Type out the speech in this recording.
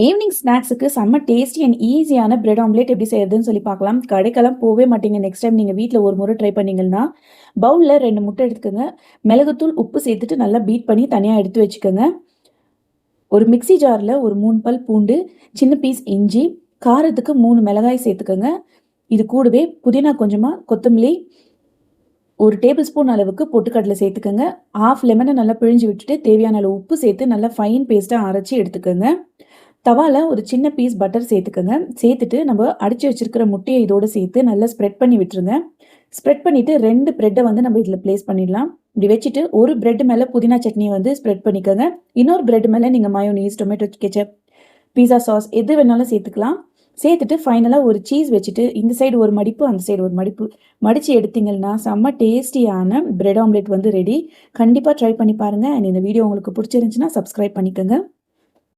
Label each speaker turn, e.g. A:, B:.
A: Evening ஸ்நாக்ஸுக்கு செம்ம tasty and ஈஸியான பிரெட் ஆம்லேட் எப்படி செய்யறதுன்னு சொல்லி பார்க்கலாம். கடைக்கெல்லாம் போவே மாட்டீங்க. நெக்ஸ்ட் டைம் நீங்கள் வீட்டில் ஒரு முறை ட்ரை பண்ணீங்கன்னா, பவுலில் 2 முட்டை எடுத்துக்கோங்க. மிளகுத்தூள், உப்பு சேர்த்துட்டு நல்லா பீட் பண்ணி தனியாக எடுத்து வச்சுக்கோங்க. ஒரு மிக்ஸி ஜாரில் ஒரு 3 பல் பூண்டு, சின்ன பீஸ் இஞ்சி, காரத்துக்கு 3 மிளகாய் சேர்த்துக்கோங்க. இது கூடவே புதினா கொஞ்சமாக, கொத்தமல்லி, ஒரு டேபிள் ஸ்பூன் அளவுக்கு பொட்டுக்கடலை சேர்த்துக்கோங்க. ஹாஃப் லெமனை நல்லா பிழிஞ்சு விட்டுட்டு தேவையான அளவு உப்பு சேர்த்து நல்லா ஃபைன் பேஸ்ட்டாக அரைச்சி எடுத்துக்கோங்க. தவால ஒரு சின்ன பீஸ் பட்டர் சேர்த்துக்கோங்க. சேர்த்துட்டு நம்ம அடிச்சு வச்சிருக்கிற முட்டையை இதோட சேர்த்து நல்லா ஸ்ப்ரெட் பண்ணி விட்டுருங்க. ஸ்ப்ரெட் பண்ணிட்டு 2 பிரெட்டை வந்து நம்ம இதில் பிளேஸ் பண்ணிடலாம். இப்படி வச்சுட்டு ஒரு பிரெட் மேலே புதினா சட்னியை வந்து ஸ்ப்ரெட் பண்ணிக்கோங்க. இன்னொரு பிரெட் மேலே நீங்கள் மயோனீஸ், டொமேட்டோ கெச்சப், பீஸா சாஸ் எது வேணாலும் சேர்த்துக்கலாம். சேர்த்துட்டு ஃபைனலாக ஒரு சீஸ் வச்சுட்டு இந்த சைடு ஒரு மடிப்பு, அந்த சைடு ஒரு மடிப்பு மடித்து எடுத்தீங்கன்னா செம்ம டேஸ்டியான பிரெட் ஆம்லேட் வந்து ரெடி. கண்டிப்பாக ட்ரை பண்ணி பாருங்கள். அண்ட் இந்த வீடியோ உங்களுக்கு பிடிச்சிருந்துச்சுன்னா சப்ஸ்கிரைப் பண்ணிக்கோங்க.